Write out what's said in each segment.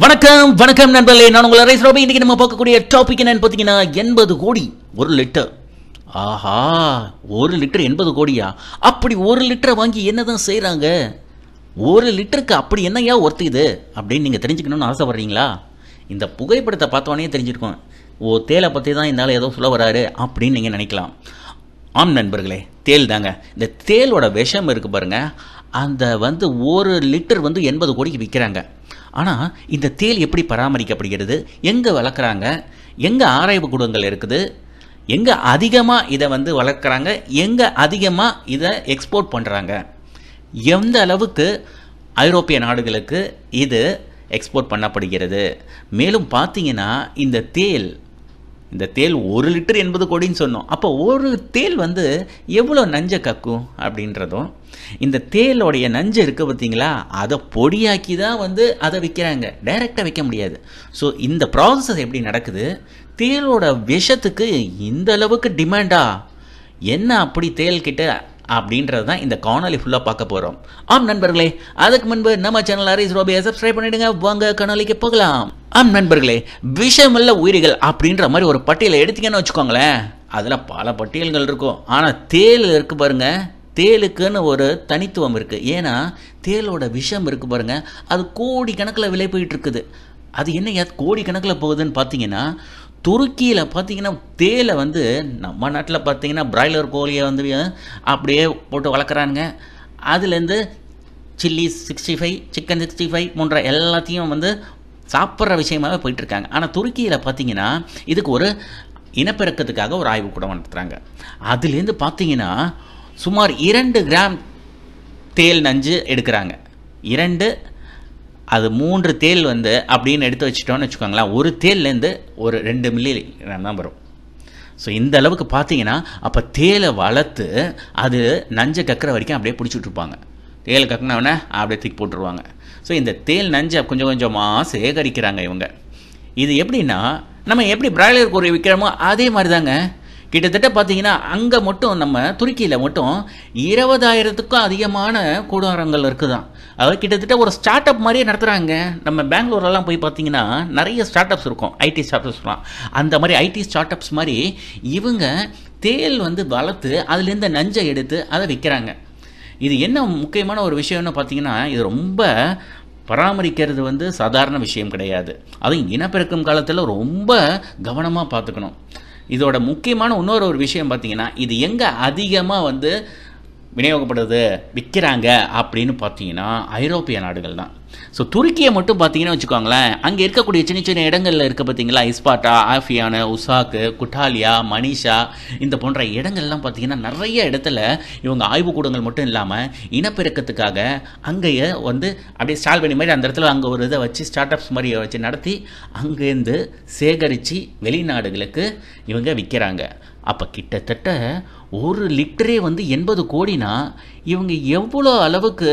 வணக்கம் வணக்கம் நண்பர்களே, நான் உங்கள் ரைஸ் ரோபி. இன்னைக்கு நம்ம பார்க்கக்கூடிய டாபிக் என்னன்னு பார்த்தீங்கன்னா 80 கோடி ஒரு லிட்டர். ஆஹா, ஒரு லிட்டர் 80 கோடியா? அப்படி ஒரு லிட்டரை வாங்கி என்னதான் செய்கிறாங்க? ஒரு லிட்டருக்கு அப்படி என்னையா ஒர்த்துது அப்படின்னு நீங்கள் தெரிஞ்சுக்கணும்னு ஆசைப்படுறீங்களா? இந்த புகைப்படத்தை பார்த்தோன்னே தெரிஞ்சிருக்கோம். தேலை பற்றி தான் இந்த ஆள் ஏதோ சொல்ல வராரு அப்படின்னு நீங்கள் நினைக்கலாம். ஆம் நண்பர்களே, தேல் தாங்க. இந்த தேலோட விஷம் இருக்குது பாருங்கள், அந்த ஒரு லிட்டர் 80 கோடிக்கு விற்கிறாங்க. ஆனால் இந்த தேல் எப்படி பராமரிக்கப்படுகிறது, எங்கே வளர்க்குறாங்க, எங்கே ஆராய்வு கூடங்கள் இருக்குது, எங்கே அதிகமாக இதை வளர்க்குறாங்க, எங்கே அதிகமாக இதை எக்ஸ்போர்ட் பண்ணுறாங்க, எந்த அளவுக்கு ஐரோப்பிய நாடுகளுக்கு இது எக்ஸ்போர்ட் பண்ணப்படுகிறது. மேலும் பார்த்தீங்கன்னா இந்த தேல் ஒரு லிட்டர் 80 கோடின்னு சொன்னோம். அப்போ ஒரு தேல் எவ்வளோ நஞ்சை கக்கும் அப்படின்றதும், இந்த தேலோடைய நஞ்சு இருக்குது பார்த்தீங்களா, அதை பொடியாக்கி தான் அதை விற்கிறாங்க. டைரெக்டாக விற்க முடியாது. ஸோ இந்த ப்ராசஸ் எப்படி நடக்குது? தேலோட விஷத்துக்கு இந்த அளவுக்கு டிமாண்டா என்ன அப்படி தேல்கிட்ட அப்படின்றது தான் இந்த காணொலி ஃபுல்லாக பார்க்க போகிறோம். ஆம் நண்பர்களே, அதுக்கு முன்பு நம்ம சேனல் ரைஸ் ரோபியை சப்ஸ்கிரைப் பண்ணிவிடுங்க. வாங்க காணொலிக்கு போகலாம். ஆம் நண்பர்களே, விஷமுள்ள உயிரிகள் அப்படின்ற மாதிரி ஒரு பட்டியலை எடுத்தீங்கன்னு வச்சுக்கோங்களேன். அதில் பல பட்டியல்கள் இருக்கும். ஆனால் தேல் இருக்குது பாருங்க, தேலுக்குன்னு ஒரு தனித்துவம் இருக்குது. ஏன்னா தேலோட விஷம் இருக்குது பாருங்கள், அது கோடிக்கணக்கில் விலை போயிட்டு இருக்குது. அது என்ன கோடிக்கணக்கில் போகுதுன்னு பார்த்தீங்கன்னா, துருக்கியில் பார்த்தீங்கன்னா தேலை நம்ம நாட்டில் பார்த்தீங்கன்னா பிராய்லர் கோழியை அப்படியே போட்டு வளர்க்குறானுங்க. அதுலேருந்து சில்லி 65, சிக்கன் 65 போன்ற எல்லாத்தையும் சாப்பிட்ற விஷயமாகவே போயிட்டுருக்காங்க. ஆனால் துருக்கியில் பார்த்தீங்கன்னா இதுக்கு ஒரு இனப்பெருக்கத்துக்காக ஒரு ஆய்வு கூட நடத்துகிறாங்க. அதுலேருந்து பார்த்தீங்கன்னா சுமார் 2 கிராம் தேல் நஞ்சு எடுக்கிறாங்க. 3 தேல் அப்படின்னு எடுத்து வச்சுட்டோன்னு வச்சுக்கோங்களேன், ஒரு தேல்லேருந்து ஒரு 2 மில்லி தான் வரும். ஸோ இந்த அளவுக்கு பார்த்தீங்கன்னா அப்போ தேலை வளர்த்து அது நஞ்சை கக்கிற வரைக்கும் அப்படியே பிடிச்சிட்டு இருப்பாங்க. தேல் கக்கினவொடனே அப்படியே தூக்கி போட்டுருவாங்க. ஸோ இந்த தேல் நஞ்சை கொஞ்சம் கொஞ்சமாக சேகரிக்கிறாங்க இவங்க. இது எப்படின்னா, நம்ம எப்படி பிராய்லர் கோழி விற்கிறோமோ அதே மாதிரி தாங்க. கிட்டத்தட்ட பார்த்தீங்கன்னா அங்கே மட்டும் நம்ம துருக்கியில் மட்டும் 20,000க்கும் அதிகமான கூடாரங்கள் இருக்குதான். அதாவது கிட்டத்தட்ட ஒரு ஸ்டார்ட் அப் மாதிரியே நடத்துகிறாங்க. நம்ம பெங்களூரெல்லாம் போய் பார்த்தீங்கன்னா நிறைய ஸ்டார்ட் அப்ஸ் இருக்கும், ஐடி ஸ்டார்ட் அப்ஸ்லாம். அந்த மாதிரி ஐடி ஸ்டார்ட் அப்ஸ் மாதிரி இவங்க தேல் வளர்த்து அதுலேருந்து நஞ்சை எடுத்து அதை விற்கிறாங்க. இது என்ன முக்கியமான ஒரு விஷயம்னு பார்த்தீங்கன்னா, இது ரொம்ப பராமரிக்கிறது சாதாரண விஷயம் கிடையாது. அதுவும் இனப்பெருக்கம் காலத்தில் ரொம்ப கவனமாக பார்த்துக்கணும். இதோட முக்கியமான இன்னொரு விஷயம் பார்த்தீங்கன்னா, இது எங்கே அதிகமாக விநியோகப்படுது, விற்கிறாங்க அப்படின்னு பார்த்தீங்கன்னா ஐரோப்பிய நாடுகள் தான். ஸோ துருக்கியை மட்டும் பார்த்தீங்கன்னா வச்சுக்கோங்களேன், அங்கே இருக்கக்கூடிய சின்ன சின்ன இடங்களில் இருக்க பார்த்தீங்களா, இஸ்பாட்டா, ஆஃபியானு, உசாக்கு, குட்டாலியா, மனிஷா, இந்த போன்ற இடங்கள்லாம் பார்த்தீங்கன்னா நிறைய இடத்துல இவங்க ஆய்வுக்கூடங்கள் மட்டும் இல்லாமல் இனப்பெருக்கத்துக்காக அங்கேயே அப்படியே ஸ்டால் பண்ணி மாதிரி அந்த இடத்துல அங்கே ஒரு இதை வச்சு ஸ்டார்ட் அப்ஸ் மாதிரி வச்சு நடத்தி அங்கேருந்து சேகரித்து வெளிநாடுகளுக்கு இவங்க விற்கிறாங்க. அப்போ கிட்டத்தட்ட ஒரு லிட்டரே 80 கோடினா இவங்க எவ்வளோ அளவுக்கு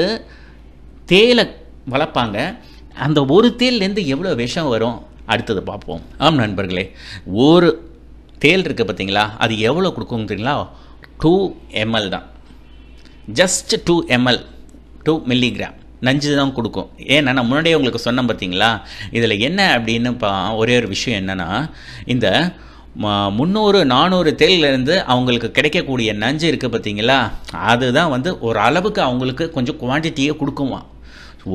தேலை வளர்ப்பாங்க, அந்த ஒரு தேல்லேருந்து எவ்வளோ விஷம் வரும் அடுத்தது பார்ப்போம். ஆம் நண்பர்களே, ஒரு தேல் இருக்குது பார்த்தீங்களா, அது எவ்வளோ கொடுக்கும் தெரியுங்களா? 2 ml தான். ஜஸ்ட் 2 ml, 2 மில்லிகிராம் நஞ்சு தான் கொடுக்கும். ஏன்னா நான் முன்னாடியே உங்களுக்கு சொன்னேன் பார்த்தீங்களா. இதில் என்ன அப்படின்னு ஒரே ஒரு விஷயம் என்னென்னா, இந்த 300-400 தேலிலேருந்து அவங்களுக்கு கிடைக்கக்கூடிய நஞ்சு இருக்குது பார்த்தீங்களா, அதுதான் ஒரு அளவுக்கு அவங்களுக்கு கொஞ்சம் குவான்டிட்டியே கொடுக்குமா.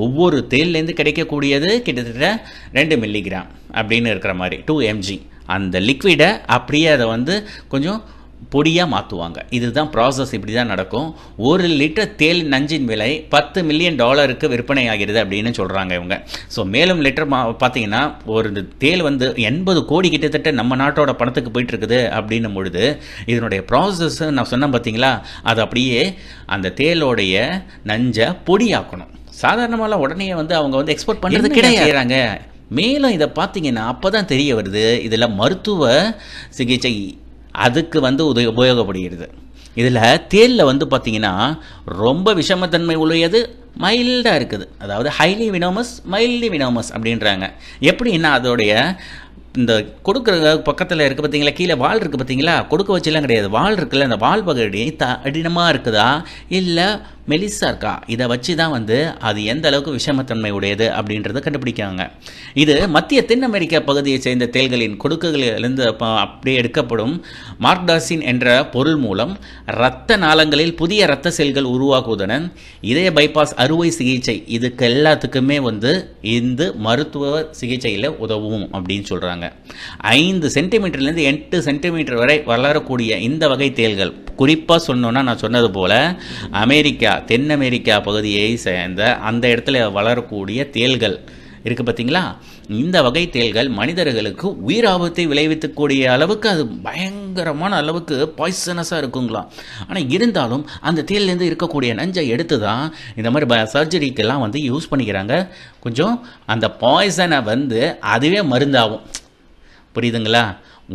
ஒவ்வொரு தேல்லேருந்து கிடைக்கக்கூடியது கிட்டத்தட்ட 2 மில்லிகிராம் அப்படின்னு இருக்கிற மாதிரி 2 mg. அந்த லிக்விடை அப்படியே அதை கொஞ்சம் பொடியாக மாற்றுவாங்க. இதுதான் ப்ராசஸ், இப்படி தான் நடக்கும். ஒரு லிட்டர் தேல் நஞ்சின் விலை $10 மில்லியன் விற்பனை ஆகிறது அப்படின்னு சொல்கிறாங்க இவங்க. ஸோ மேலும் லிட்டர் பார்த்தீங்கன்னா ஒரு தேல் 80 கோடி கிட்டத்தட்ட நம்ம நாட்டோட பணத்துக்கு போயிட்டுருக்குது அப்படின்னும் பொழுது இதனுடைய ப்ராசஸ் நான் சொன்னேன் பார்த்தீங்களா, அது அப்படியே அந்த தேலோடைய நஞ்சை பொடியாக்கணும். சாதாரணமாக உடனே அவங்க எக்ஸ்போர்ட் பண்ணுறது கிடையாது. மேலும் இதை பார்த்தீங்கன்னா அப்போ தான் தெரிய வருது, இதில் மருத்துவ சிகிச்சை அதுக்கு உபயோகப்படுகிறது. இதில் தேலில் பார்த்தீங்கன்னா ரொம்ப விஷமத்தன்மை உள்ளது, மைல்டாக இருக்குது. அதாவது ஹைலி வினோமஸ், மைல்டி வினோமஸ் அப்படின்றாங்க. எப்படின்னா அதோடைய இந்த கொடுக்குற பக்கத்தில் இருக்குது பார்த்தீங்களா, கீழே வால் இருக்குது பார்த்தீங்களா, கொடுக்க வச்செல்லாம் கிடையாது, வால் இருக்குல்ல, அந்த வால் பகுதி கடினமாக இருக்குதா இல்லை மெலிசா இருக்கா, இதை வச்சு தான் வந்து அது எந்த அளவுக்கு விஷமத்தன்மை உடையது அப்படின்றத கண்டுபிடிக்காங்க. இது மத்திய தென் அமெரிக்கா பகுதியை சேர்ந்த தேள்களின் கொடுக்குகளிலிருந்து அப்படியே எடுக்கப்படும் மார்க்டாசின் என்ற பொருள் மூலம் இரத்த நாளங்களில் புதிய இரத்த செல்கள் உருவாக்குவதுடன் இதய பைபாஸ் அறுவை சிகிச்சை இதுக்கு எல்லாத்துக்குமே வந்து இந்த மருத்துவ சிகிச்சையில் உதவும் அப்படின்னு சொல்கிறாங்க. 5 சென்டிமீட்டர்லேருந்து 8 சென்டிமீட்டர் வரை வளரக்கூடிய இந்த வகை தேள்கள், குறிப்பாக சொன்னோன்னா நான் சொன்னது போல் அமெரிக்கா தென் அமெரிக்கா பகுதியை சேர்ந்த அந்த இடத்துல வளரக்கூடிய தேள்கள் இருக்குது பார்த்தீங்களா, இந்த வகை தேள்கள் மனிதர்களுக்கு உயிராபத்தை விளைவிக்கக்கூடிய அளவுக்கு அது பயங்கரமான அளவுக்கு பாய்சனஸாக இருக்குங்களாம். ஆனால் இருந்தாலும் அந்த தேள்லேருந்து இருக்கக்கூடிய நஞ்சை எடுத்து தான் இந்த மாதிரி சர்ஜரிக்கெல்லாம் வந்து யூஸ் பண்ணிக்கிறாங்க. கொஞ்சம் அந்த பாய்சனை வந்து அதுவே மருந்தாகும். புரியுதுங்களா?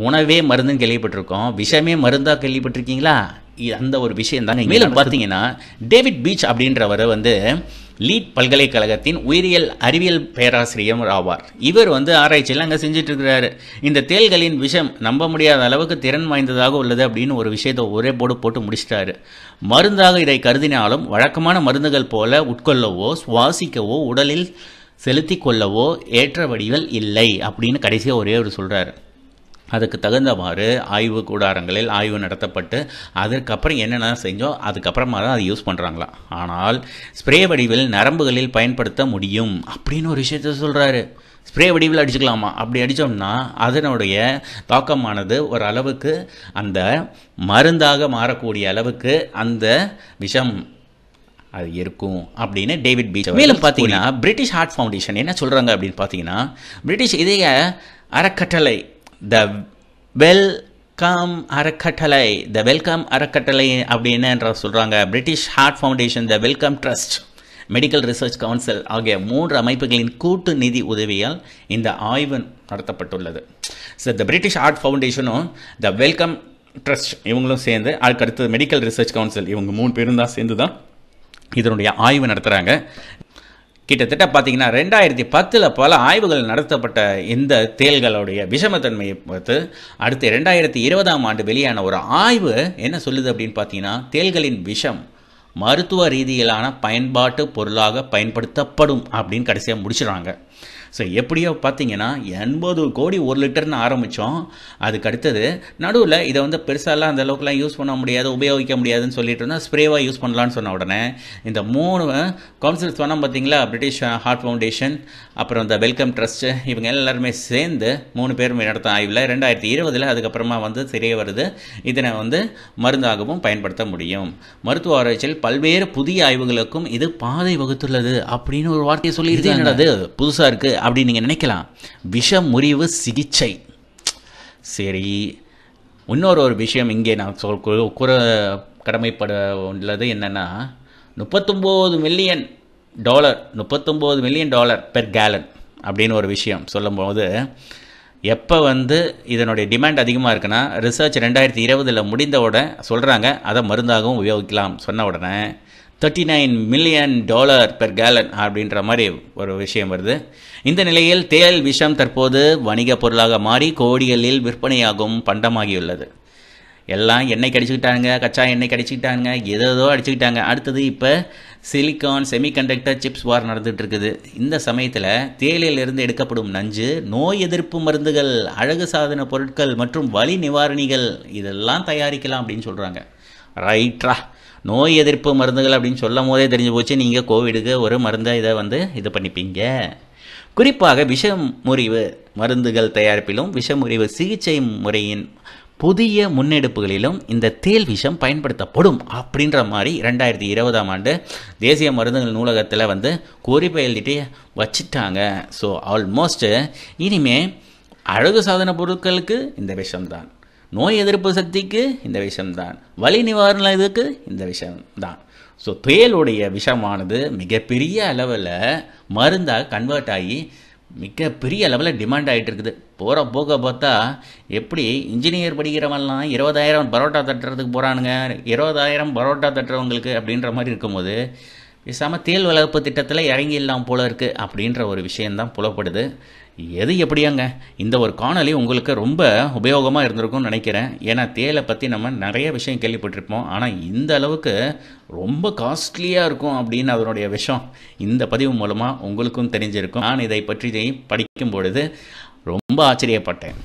உணவே மருந்துன்னு கேள்விப்பட்டிருக்கோம், விஷமே மருந்தாக கேள்விப்பட்டிருக்கீங்களா? அந்த ஒரு விஷயம் தாங்க. மேலும் பார்த்தீங்கன்னா டேவிட் பீச் அப்படின்றவர் வந்து லீட் பல்கலைக்கழகத்தின் உயிரியல் அறிவியல் பேராசிரியர் ஆவார். இவர் வந்து ஆராய்ச்சியில் அங்கே செஞ்சுட்டு இருக்கிறாரு. இந்த தேள்களின் விஷம் நம்ப முடியாத அளவுக்கு திறன் வாய்ந்ததாக உள்ளது அப்படின்னு ஒரு விஷயத்தை ஒரே போட்டு முடிச்சிட்டாரு. மருந்தாக இதை கருதினாலும் வழக்கமான மருந்துகள் போல உட்கொள்ளவோ சுவாசிக்கவோ உடலில் செலுத்தி கொள்ளவோ ஏற்ற வடிவில் இல்லை அப்படின்னு கடைசியாக ஒரே ஒரு சொல்கிறாரு. அதுக்கு தகுந்தவாறு ஆய்வு கூடாரங்களில் ஆய்வு நடத்தப்பட்டு அதற்கப்புறம் என்னென்ன செஞ்சோம் அதுக்கப்புறமா தான் அதை யூஸ் பண்ணுறாங்களா. ஆனால் ஸ்ப்ரே வடிவில் நரம்புகளில் பயன்படுத்த முடியும் அப்படின்னு ஒரு விஷயத்த சொல்கிறாரு. ஸ்ப்ரே வடிவில் அடிச்சுக்கலாமா? அப்படி அடித்தோம்னா அதனுடைய தாக்கமானது ஒரு அளவுக்கு அந்த மருந்தாக மாறக்கூடிய அளவுக்கு அந்த விஷம் அது இருக்கும் அப்படின்னு டேவிட் பீச். மேலும் பார்த்தீங்கன்னா பிரிட்டிஷ் ஹார்ட் ஃபவுண்டேஷன் என்ன சொல்கிறாங்க அப்படின்னு பார்த்தீங்கன்னா, பிரிட்டிஷ் இதய அறக்கட்டளை த வெல்கம் அறக்கட்டளை அப்படின்னு சொல்கிறாங்க. British Heart Foundation, the Wellcome Trust, Medical Research Council ஆகிய 3 அமைப்புகளின் கூட்டு நிதி உதவியால் இந்த ஆய்வு நடத்தப்பட்டுள்ளது. ஸோ த பிரிட்டிஷ் ஹார்ட் ஃபவுண்டேஷனும் த வெல்கம் ட்ரஸ்ட் இவங்களும் சேர்ந்து, அதுக்கடுத்து மெடிக்கல் ரிசர்ச் கவுன்சில், இவங்க 3 பேரும் தான் சேர்ந்து தான் இதனுடைய ஆய்வு நடத்துகிறாங்க. கிட்டத்தட்ட பார்த்தீங்கன்னா 2010 பல ஆய்வுகள் நடத்தப்பட்ட இந்த தேள்களுடைய விஷமத்தன்மையை பார்த்து அடுத்து 2020 வெளியான ஒரு ஆய்வு என்ன சொல்லுது அப்படின்னு பார்த்தீங்கன்னா, தேள்களின் விஷம் மருத்துவ ரீதியிலான பயன்பாட்டு பொருளாக பயன்படுத்தப்படும் அப்படின்னு கடைசியாக முடிச்சிடுறாங்க. ஸோ எப்படியோ பார்த்தீங்கன்னா 80 கோடி 1 லிட்டர்னு ஆரம்பித்தோம். அதுக்கு அடுத்தது நடுவில் இதை வந்து பெருசாலாம் அந்த அளவுக்குலாம் யூஸ் பண்ண முடியாது, உபயோகிக்க முடியாதுன்னு சொல்லிட்டு இருந்தால் ஸ்ப்ரேவாக யூஸ் பண்ணலான்னு சொன்ன உடனே இந்த 3 கவுன்சில் சொன்னோம் பார்த்தீங்களா, பிரிட்டிஷ் ஹார்ட் ஃபவுண்டேஷன், அப்புறம் இந்த வெல்கம் ட்ரஸ்ட்டு, இவங்க எல்லாருமே சேர்ந்து 3 பேரும் நடத்த ஆய்வில் 2020 அதுக்கப்புறமா வந்து தெரிய வருது இதனை வந்து மருந்தாகவும் பயன்படுத்த முடியும். மருத்துவ ஆராய்ச்சியில் பல்வேறு புதிய ஆய்வுகளுக்கும் இது பாதை வகுத்துள்ளது அப்படின்னு ஒரு வார்த்தையை சொல்லி இது என்னது புதுசாக இருக்குது அப்படின்னு நீங்கள் நினைக்கலாம். விஷ முறிவு சிகிச்சை. சரி, இன்னொரு விஷயம் இங்கே நான் கூற கடமைப்பட உள்ளது என்னென்னா, $39 மில்லியன் பெர் கேலன் அப்படின்னு ஒரு விஷயம் சொல்லும்போது, எப்போ வந்து இதனுடைய டிமாண்ட் அதிகமாக இருக்குன்னா ரிசர்ச் 2020 முடிந்த உடனே சொல்கிறாங்க அதை மருந்தாகவும் உபயோகிக்கலாம் சொன்ன உடனே $39 மில்லியன் பெர் கேலன் அப்படின்ற மாதிரி ஒரு விஷயம் வருது. இந்த நிலையில் தேள் விஷம் தற்போது வணிக பொருளாக மாறி கோடிகளில் விற்பனையாகும் பண்டமாகியுள்ளது. எல்லாம் எண்ணெய் கடிச்சுக்கிட்டாங்க, கச்சா எண்ணெய் கடிச்சுக்கிட்டாங்க, ஏதோ அடிச்சுக்கிட்டாங்க. அடுத்தது இப்போ சிலிக்கான் செமிகண்டக்டர் சிப்ஸ் வார் நடந்துகிட்டு இருக்குது. இந்த சமயத்தில் தேயிலிருந்து எடுக்கப்படும் நஞ்சு, நோய் எதிர்ப்பு மருந்துகள், அழகு சாதன பொருட்கள் மற்றும் வலி நிவாரணிகள் இதெல்லாம் தயாரிக்கலாம் அப்படின்னு சொல்கிறாங்க. ரைட்ரா, நோய் எதிர்ப்பு மருந்துகள் அப்படின்னு சொல்லும் போதே தெரிஞ்சு போச்சு நீங்கள் கோவிடுக்கு ஒரு மருந்தை இதை வந்து இது பண்ணிப்பீங்க. குறிப்பாக விஷமுறிவு மருந்துகள் தயாரிப்பிலும் விஷமுறிவு சிகிச்சை முறையின் புதிய முன்னெடுப்புகளிலும் இந்த தேள் விஷம் பயன்படுத்தப்படும் அப்படின்ற மாதிரி 2020 தேசிய மருந்துகள் நூலகத்தில் வந்து குறிப்பை எழுதிட்டு வச்சுட்டாங்க. ஸோ ஆல்மோஸ்ட் இனிமே அழகு சாதன பொருட்களுக்கு இந்த விஷம்தான், நோய் எதிர்ப்பு சக்திக்கு இந்த விஷம்தான், வலி நிவாரண இதுக்கு இந்த விஷம்தான். ஸோ தேளுடைய விஷமானது மிகப்பெரிய அளவில் மருந்தாக கன்வெர்ட் ஆகி மிகப்பெரிய லெவலில் டிமாண்ட் ஆகிட்டு இருக்குது. போகிற போக பார்த்தா எப்படி இன்ஜினியர் படிக்கிறவங்கலாம் 20,000 பரோட்டா தட்டுறதுக்கு போகிறானுங்க, 20,000 பரோட்டா தட்டுறவங்களுக்கு அப்படின்ற மாதிரி இருக்கும்போது பேசாமல் தேல் வளர்ப்பு திட்டத்தில் இறங்கிடலாம் போல இருக்குது அப்படின்ற ஒரு விஷயந்தான் புலப்படுது. எது எப்படியாங்க, இந்த ஒரு காணொலி உங்களுக்கு ரொம்ப உபயோகமாக இருந்திருக்கும்னு நினைக்கிறேன். ஏன்னா தேலை பற்றி நம்ம நிறைய விஷயம் கேள்விப்பட்டிருப்போம், ஆனால் இந்த அளவுக்கு ரொம்ப காஸ்ட்லியாக இருக்கும் அப்படின்னு அதனுடைய விஷயம் இந்த பதிவு மூலமாக உங்களுக்கும் தெரிஞ்சிருக்கும். நான் இதை பற்றி படிக்கும் பொழுது ரொம்ப ஆச்சரியப்பட்டேன்.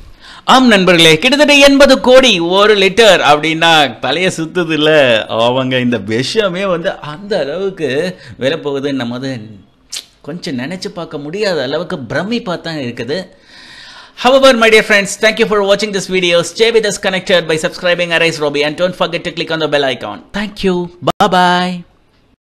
ஆம் நண்பர்களே, கிட்டத்தட்ட 80 கோடி 1 லிட்டர் அப்படின்னா தலைய சுத்துது இல்ல. அவங்க இந்த விஷயமே அந்த அளவுக்கு விலை போகுதுன்னு நம்ம கொஞ்சம் நினைச்சு பார்க்க முடியாத அளவுக்கு பிரமிப்பா தான் இருக்குது. However, my dear friends, thank you for watching this video. Stay with us connected by subscribing Arise Robbie and don't forget to click on the bell icon. Thank you. Bye bye.